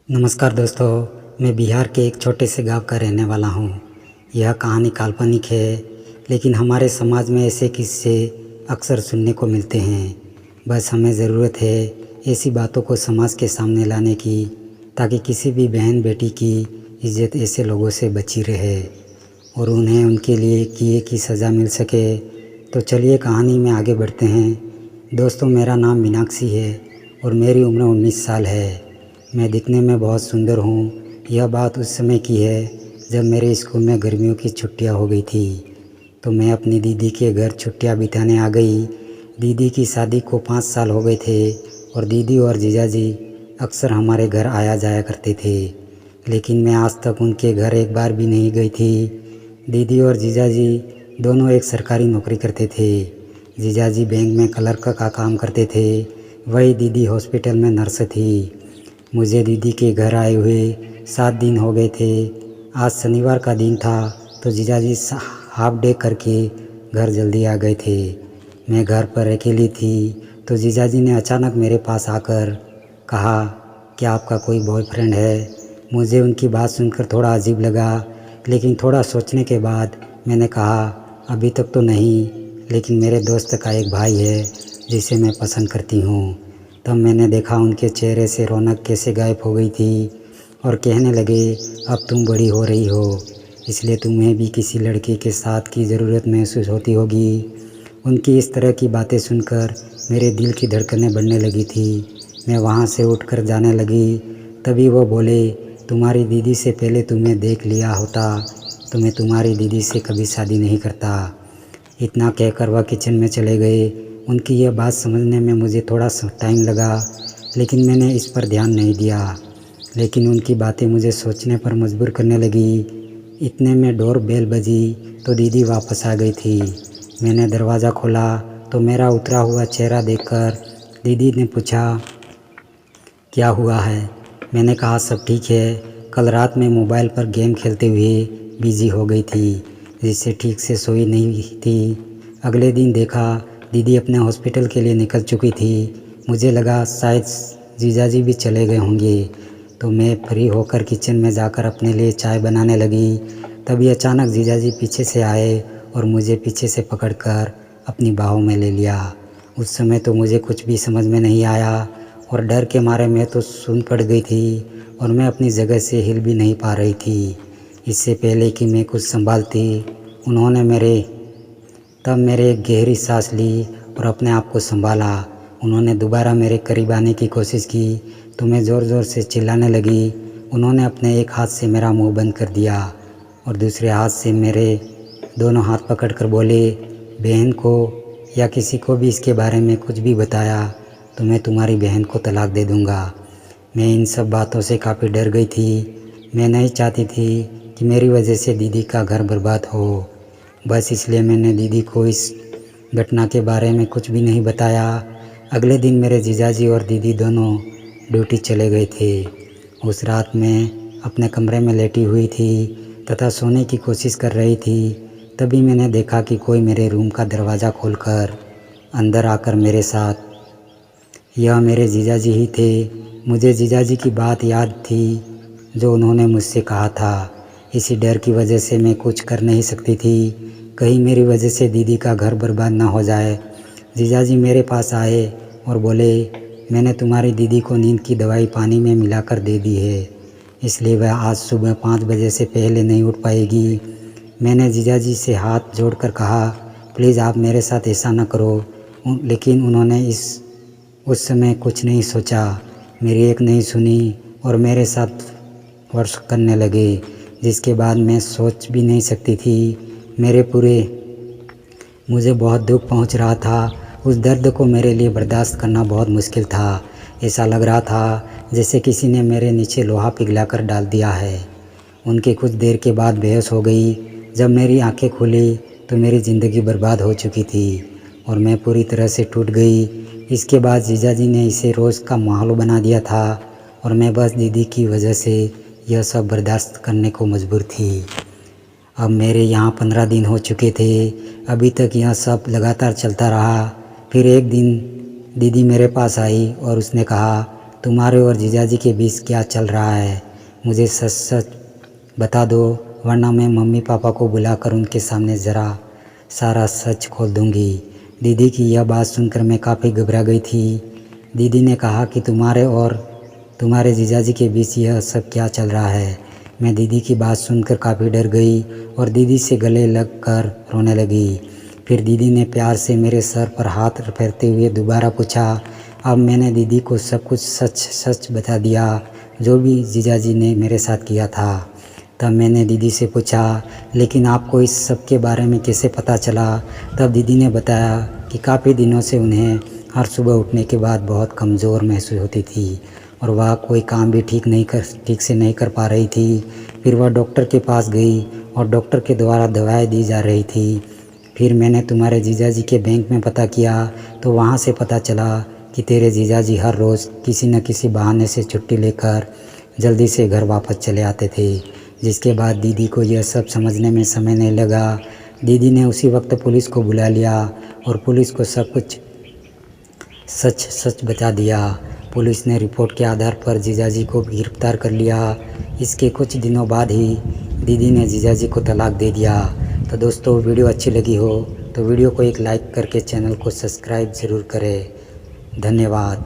नमस्कार दोस्तों, मैं बिहार के एक छोटे से गांव का रहने वाला हूं। यह कहानी काल्पनिक है, लेकिन हमारे समाज में ऐसे किस्से अक्सर सुनने को मिलते हैं। बस हमें ज़रूरत है ऐसी बातों को समाज के सामने लाने की, ताकि किसी भी बहन बेटी की इज्जत ऐसे लोगों से बची रहे और उन्हें उनके लिए किए की सज़ा मिल सके। तो चलिए कहानी में आगे बढ़ते हैं। दोस्तों, मेरा नाम मीनाक्षी है और मेरी उम्र 19 साल है। मैं दिखने में बहुत सुंदर हूँ। यह बात उस समय की है जब मेरे स्कूल में गर्मियों की छुट्टियाँ हो गई थी, तो मैं अपनी दीदी के घर छुट्टियाँ बिताने आ गई। दीदी की शादी को 5 साल हो गए थे और दीदी और जीजाजी अक्सर हमारे घर आया जाया करते थे, लेकिन मैं आज तक उनके घर एक बार भी नहीं गई थी। दीदी और जीजाजी दोनों एक सरकारी नौकरी करते थे। जीजाजी बैंक में क्लर्क का काम करते थे, वही दीदी हॉस्पिटल में नर्स थी। मुझे दीदी के घर आए हुए 7 दिन हो गए थे। आज शनिवार का दिन था, तो जीजाजी हाफ डे करके घर जल्दी आ गए थे। मैं घर पर अकेली थी, तो जीजाजी ने अचानक मेरे पास आकर कहा, क्या आपका कोई बॉयफ्रेंड है? मुझे उनकी बात सुनकर थोड़ा अजीब लगा, लेकिन थोड़ा सोचने के बाद मैंने कहा, अभी तक तो नहीं, लेकिन मेरे दोस्त का एक भाई है जिसे मैं पसंद करती हूँ। तब मैंने देखा उनके चेहरे से रौनक कैसे गायब हो गई थी और कहने लगे, अब तुम बड़ी हो रही हो, इसलिए तुम्हें भी किसी लड़के के साथ की ज़रूरत महसूस होती होगी। उनकी इस तरह की बातें सुनकर मेरे दिल की धड़कनें बढ़ने लगी थी। मैं वहाँ से उठकर जाने लगी, तभी वो बोले, तुम्हारी दीदी से पहले तुम्हें देख लिया होता तो मैं तुम्हारी दीदी से कभी शादी नहीं करता। इतना कहकर वह किचन में चले गए। उनकी यह बात समझने में मुझे थोड़ा सा टाइम लगा, लेकिन मैंने इस पर ध्यान नहीं दिया। लेकिन उनकी बातें मुझे सोचने पर मजबूर करने लगी। इतने में डोर बेल बजी तो दीदी वापस आ गई थी। मैंने दरवाज़ा खोला तो मेरा उतरा हुआ चेहरा देखकर दीदी ने पूछा, क्या हुआ है? मैंने कहा, सब ठीक है। कल रात में मोबाइल पर गेम खेलते हुए बिजी हो गई थी, जिससे ठीक से सोई नहीं थी। अगले दिन देखा दीदी अपने हॉस्पिटल के लिए निकल चुकी थी। मुझे लगा शायद जीजाजी भी चले गए होंगे, तो मैं फ्री होकर किचन में जाकर अपने लिए चाय बनाने लगी। तभी अचानक जीजाजी पीछे से आए और मुझे पीछे से पकड़कर अपनी बाहों में ले लिया। उस समय तो मुझे कुछ भी समझ में नहीं आया और डर के मारे मैं तो सुन पड़ गई थी और मैं अपनी जगह से हिल भी नहीं पा रही थी। इससे पहले कि मैं कुछ संभालती, उन्होंने मेरे एक गहरी सांस ली और अपने आप को संभाला। उन्होंने दोबारा मेरे करीब आने की कोशिश की तो मैं ज़ोर ज़ोर से चिल्लाने लगी। उन्होंने अपने एक हाथ से मेरा मुंह बंद कर दिया और दूसरे हाथ से मेरे दोनों हाथ पकड़कर बोले, बहन को या किसी को भी इसके बारे में कुछ भी बताया तो मैं तुम्हारी बहन को तलाक दे दूँगा। मैं इन सब बातों से काफ़ी डर गई थी। मैं नहीं चाहती थी कि मेरी वजह से दीदी का घर बर्बाद हो। बस इसलिए मैंने दीदी को इस घटना के बारे में कुछ भी नहीं बताया। अगले दिन मेरे जीजाजी और दीदी दोनों ड्यूटी चले गए थे। उस रात मैं अपने कमरे में लेटी हुई थी तथा सोने की कोशिश कर रही थी। तभी मैंने देखा कि कोई मेरे रूम का दरवाज़ा खोलकर अंदर आकर मेरे साथ, यह मेरे जीजाजी ही थे। मुझे जीजाजी की बात याद थी जो उन्होंने मुझसे कहा था। इसी डर की वजह से मैं कुछ कर नहीं सकती थी, कहीं मेरी वजह से दीदी का घर बर्बाद ना हो जाए। जीजाजी मेरे पास आए और बोले, मैंने तुम्हारी दीदी को नींद की दवाई पानी में मिलाकर दे दी है, इसलिए वह आज सुबह 5 बजे से पहले नहीं उठ पाएगी। मैंने जीजाजी से हाथ जोड़कर कहा, प्लीज़ आप मेरे साथ ऐसा ना करो। लेकिन उन्होंने उस समय कुछ नहीं सोचा, मेरी एक नहीं सुनी और मेरे साथ वर्ष करने लगे, जिसके बाद मैं सोच भी नहीं सकती थी। मुझे बहुत दुख पहुंच रहा था। उस दर्द को मेरे लिए बर्दाश्त करना बहुत मुश्किल था। ऐसा लग रहा था जैसे किसी ने मेरे नीचे लोहा पिघलाकर डाल दिया है। उनके कुछ देर के बाद बेहोश हो गई। जब मेरी आंखें खुली तो मेरी ज़िंदगी बर्बाद हो चुकी थी और मैं पूरी तरह से टूट गई। इसके बाद जीजाजी ने इसे रोज़ का माहौल बना दिया था और मैं बस दीदी की वजह से यह सब बर्दाश्त करने को मजबूर थी। अब मेरे यहाँ 15 दिन हो चुके थे। अभी तक यह सब लगातार चलता रहा। फिर एक दिन दीदी मेरे पास आई और उसने कहा, तुम्हारे और जीजाजी के बीच क्या चल रहा है, मुझे सच सच बता दो, वरना मैं मम्मी पापा को बुलाकर उनके सामने ज़रा सारा सच खोल दूंगी। दीदी की यह बात सुनकर मैं काफ़ी घबरा गई थी। दीदी ने कहा कि तुम्हारे और तुम्हारे जीजाजी के बीच यह सब क्या चल रहा है। मैं दीदी की बात सुनकर काफ़ी डर गई और दीदी से गले लग कर रोने लगी। फिर दीदी ने प्यार से मेरे सर पर हाथ फेरते हुए दोबारा पूछा। अब मैंने दीदी को सब कुछ सच सच बता दिया, जो भी जीजाजी ने मेरे साथ किया था। तब मैंने दीदी से पूछा, लेकिन आपको इस सब के बारे में कैसे पता चला? तब दीदी ने बताया कि काफ़ी दिनों से उन्हें हर सुबह उठने के बाद बहुत कमज़ोर महसूस होती थी और वह कोई काम भी ठीक से नहीं कर पा रही थी। फिर वह डॉक्टर के पास गई और डॉक्टर के द्वारा दवाएं दी जा रही थी। फिर मैंने तुम्हारे जीजाजी के बैंक में पता किया तो वहाँ से पता चला कि तेरे जीजाजी हर रोज़ किसी न किसी बहाने से छुट्टी लेकर जल्दी से घर वापस चले आते थे। जिसके बाद दीदी को यह सब समझने में समय नहीं लगा। दीदी ने उसी वक्त पुलिस को बुला लिया और पुलिस को सब कुछ सच सच बता दिया। पुलिस ने रिपोर्ट के आधार पर जीजाजी को गिरफ्तार कर लिया। इसके कुछ दिनों बाद ही दीदी ने जीजाजी को तलाक दे दिया। तो दोस्तों, वीडियो अच्छी लगी हो तो वीडियो को एक लाइक करके चैनल को सब्सक्राइब ज़रूर करें। धन्यवाद।